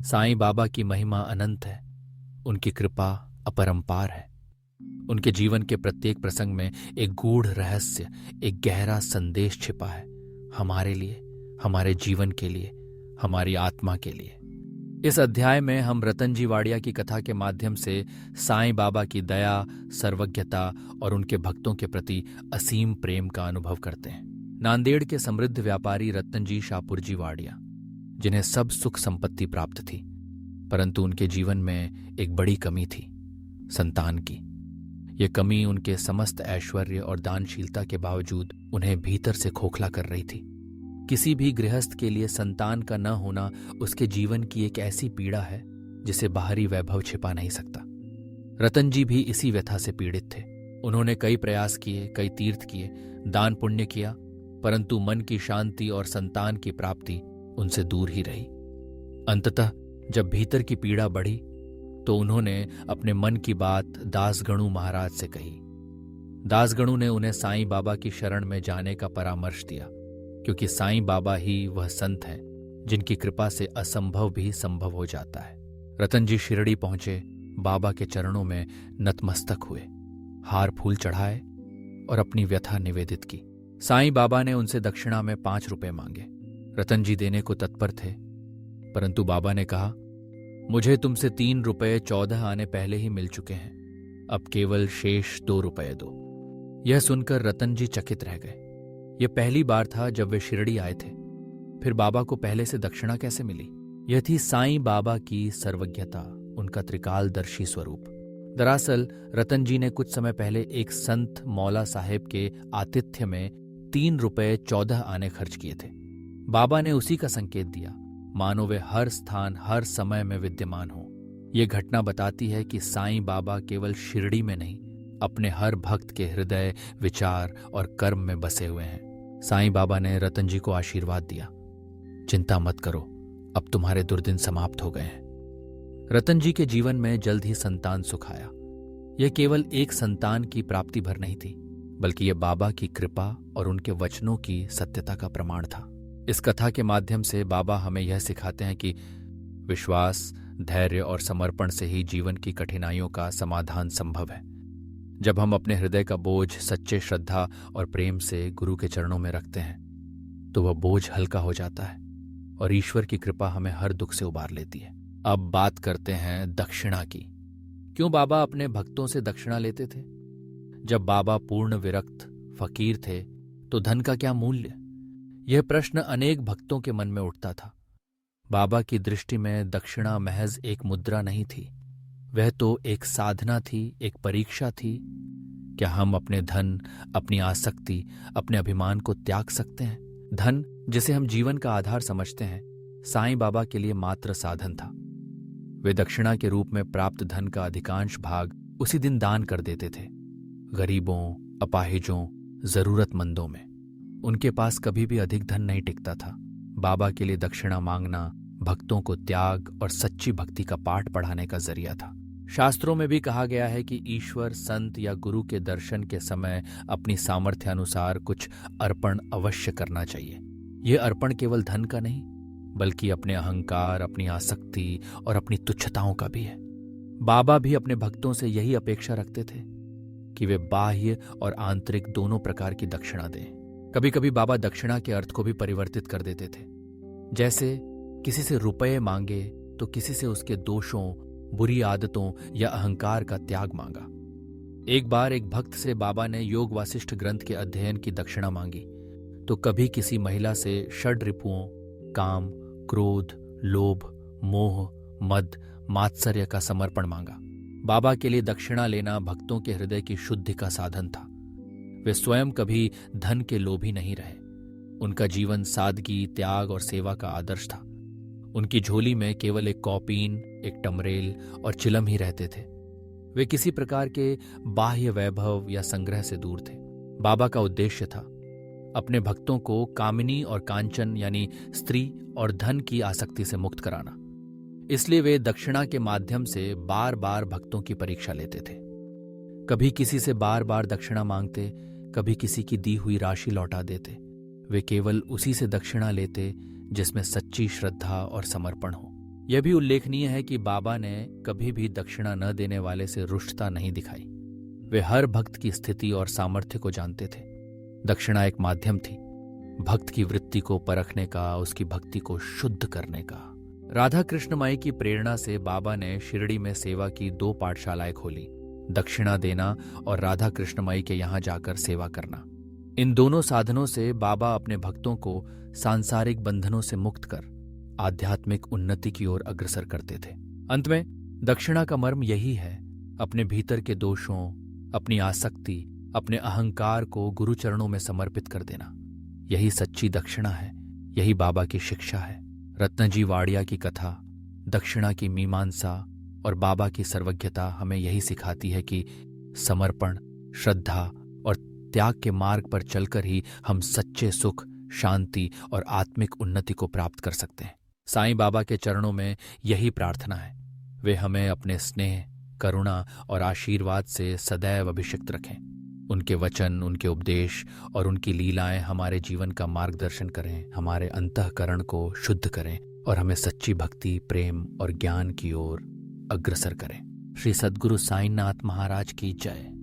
साईं बाबा की महिमा अनंत है, उनकी कृपा अपरंपार है। उनके जीवन के प्रत्येक प्रसंग में एक गूढ़ रहस्य, एक गहरा संदेश छिपा है, हमारे लिए, हमारे जीवन के लिए, हमारी आत्मा के लिए। इस अध्याय में हम रतन जी वाड़िया की कथा के माध्यम से साईं बाबा की दया, सर्वज्ञता और उनके भक्तों के प्रति असीम प्रेम का अनुभव करते हैं। नांदेड़ के समृद्ध व्यापारी रतन जी शाहपुरजी वाड़िया, जिन्हें सब सुख संपत्ति प्राप्त थी, परंतु उनके जीवन में एक बड़ी कमी थी, संतान की। ये कमी उनके समस्त ऐश्वर्य और दानशीलता के बावजूद उन्हें भीतर से खोखला कर रही थी। किसी भी गृहस्थ के लिए संतान का न होना उसके जीवन की एक ऐसी पीड़ा है जिसे बाहरी वैभव छिपा नहीं सकता। रतन जी भी इसी व्यथा से पीड़ित थे। उन्होंने कई प्रयास किए, कई तीर्थ किए, दान पुण्य किया, परंतु मन की शांति और संतान की प्राप्ति उनसे दूर ही रही। अंततः जब भीतर की पीड़ा बढ़ी तो उन्होंने अपने मन की बात दासगणु महाराज से कही। दासगणु ने उन्हें साईं बाबा की शरण में जाने का परामर्श दिया, क्योंकि साईं बाबा ही वह संत हैं जिनकी कृपा से असंभव भी संभव हो जाता है। रतन जी शिरडी पहुंचे, बाबा के चरणों में नतमस्तक हुए, हार फूल चढ़ाए और अपनी व्यथा निवेदित की। साईं बाबा ने उनसे दक्षिणा में 5 रुपए मांगे। रतन जी देने को तत्पर थे, परंतु बाबा ने कहा, मुझे तुमसे 3 रुपए 14 आने पहले ही मिल चुके हैं, अब केवल शेष 2 रुपए दो। यह सुनकर रतन जी चकित रह गए। यह पहली बार था जब वे शिरडी आए थे, फिर बाबा को पहले से दक्षिणा कैसे मिली? यह थी साईं बाबा की सर्वज्ञता, उनका त्रिकालदर्शी स्वरूप। दरअसल रतन जी ने कुछ समय पहले एक संत मौला साहेब के आतिथ्य में 3 रुपए 14 आने खर्च किए थे। बाबा ने उसी का संकेत दिया, मानो वे हर स्थान हर समय में विद्यमान हो। ये घटना बताती है कि साईं बाबा केवल शिरडी में नहीं, अपने हर भक्त के हृदय, विचार और कर्म में बसे हुए हैं। साईं बाबा ने रतन जी को आशीर्वाद दिया, चिंता मत करो, अब तुम्हारे दुर्दिन समाप्त हो गए हैं। रतन जी के जीवन में जल्द ही संतान सुख आया। यह केवल एक संतान की प्राप्ति भर नहीं थी, बल्कि यह बाबा की कृपा और उनके वचनों की सत्यता का प्रमाण था। इस कथा के माध्यम से बाबा हमें यह सिखाते हैं कि विश्वास, धैर्य और समर्पण से ही जीवन की कठिनाइयों का समाधान संभव है। जब हम अपने हृदय का बोझ सच्चे श्रद्धा और प्रेम से गुरु के चरणों में रखते हैं तो वह बोझ हल्का हो जाता है और ईश्वर की कृपा हमें हर दुख से उबार लेती है। अब बात करते हैं दक्षिणा की। क्यों बाबा अपने भक्तों से दक्षिणा लेते थे? जब बाबा पूर्ण विरक्त फकीर थे तो धन का क्या मूल्य? यह प्रश्न अनेक भक्तों के मन में उठता था। बाबा की दृष्टि में दक्षिणा महज एक मुद्रा नहीं थी, वह तो एक साधना थी, एक परीक्षा थी। क्या हम अपने धन, अपनी आसक्ति, अपने अभिमान को त्याग सकते हैं? धन, जिसे हम जीवन का आधार समझते हैं, साईं बाबा के लिए मात्र साधन था। वे दक्षिणा के रूप में प्राप्त धन का अधिकांश भाग उसी दिन दान कर देते थे, गरीबों, अपाहिजों, जरूरतमंदों में। उनके पास कभी भी अधिक धन नहीं टिकता था। बाबा के लिए दक्षिणा मांगना भक्तों को त्याग और सच्ची भक्ति का पाठ पढ़ाने का जरिया था। शास्त्रों में भी कहा गया है कि ईश्वर, संत या गुरु के दर्शन के समय अपनी सामर्थ्य अनुसार कुछ अर्पण अवश्य करना चाहिए। यह अर्पण केवल धन का नहीं, बल्कि अपने अहंकार, अपनी आसक्ति और अपनी तुच्छताओं का भी है। बाबा भी अपने भक्तों से यही अपेक्षा रखते थे कि वे बाह्य और आंतरिक दोनों प्रकार की दक्षिणा दें। कभी कभी बाबा दक्षिणा के अर्थ को भी परिवर्तित कर देते थे। जैसे किसी से रुपए मांगे तो किसी से उसके दोषों, बुरी आदतों या अहंकार का त्याग मांगा। एक बार एक भक्त से बाबा ने योग वासिष्ठ ग्रंथ के अध्ययन की दक्षिणा मांगी, तो कभी किसी महिला से षड रिपुओं, काम, क्रोध, लोभ, मोह, मद, मात्सर्य का समर्पण मांगा। बाबा के लिए दक्षिणा लेना भक्तों के हृदय की शुद्धि का साधन था। वे स्वयं कभी धन के लोभी नहीं रहे। उनका जीवन सादगी, त्याग और सेवा का आदर्श था। उनकी झोली में केवल एक कौपीन, एक टमरेल और चिलम ही रहते थे। वे किसी प्रकार के बाह्य वैभव या संग्रह से दूर थे। बाबा का उद्देश्य था अपने भक्तों को कामिनी और कांचन यानी स्त्री और धन की आसक्ति से मुक्त कराना। इसलिए वे दक्षिणा के माध्यम से बार बार भक्तों की परीक्षा लेते थे। कभी किसी से बार बार दक्षिणा मांगते, कभी किसी की दी हुई राशि लौटा देते। वे केवल उसी से दक्षिणा लेते जिसमें सच्ची श्रद्धा और समर्पण हो। यह भी उल्लेखनीय है कि बाबा ने कभी भी दक्षिणा न देने वाले से रुष्टता नहीं दिखाई। वे हर भक्त की स्थिति और सामर्थ्य को जानते थे। दक्षिणा एक माध्यम थी, भक्त की वृत्ति को परखने का, उसकी भक्ति को शुद्ध करने का। राधा कृष्ण माई की प्रेरणा से बाबा ने शिरडी में सेवा की 2 पाठशालाएं खोली, दक्षिणा देना और राधा कृष्ण माई के यहाँ जाकर सेवा करना। इन दोनों साधनों से बाबा अपने भक्तों को सांसारिक बंधनों से मुक्त कर आध्यात्मिक उन्नति की ओर अग्रसर करते थे। अंत में दक्षिणा का मर्म यही है, अपने भीतर के दोषों, अपनी आसक्ति, अपने अहंकार को गुरु चरणों में समर्पित कर देना। यही सच्ची दक्षिणा है, यही बाबा की शिक्षा है। रत्नजी वाड़िया की कथा, दक्षिणा की मीमांसा और बाबा की सर्वज्ञता हमें यही सिखाती है कि समर्पण, श्रद्धा और त्याग के मार्ग पर चलकर ही हम सच्चे सुख, शांति और आत्मिक उन्नति को प्राप्त कर सकते हैं। साईं बाबा के चरणों में यही प्रार्थना है, वे हमें अपने स्नेह, करुणा और आशीर्वाद से सदैव अभिषिक्त रखें। उनके वचन, उनके उपदेश और उनकी लीलाएं हमारे जीवन का मार्गदर्शन करें, हमारे अंतःकरण को शुद्ध करें और हमें सच्ची भक्ति, प्रेम और ज्ञान की ओर अग्रसर करें। श्री सद्गुरु साईं नाथ महाराज की जय।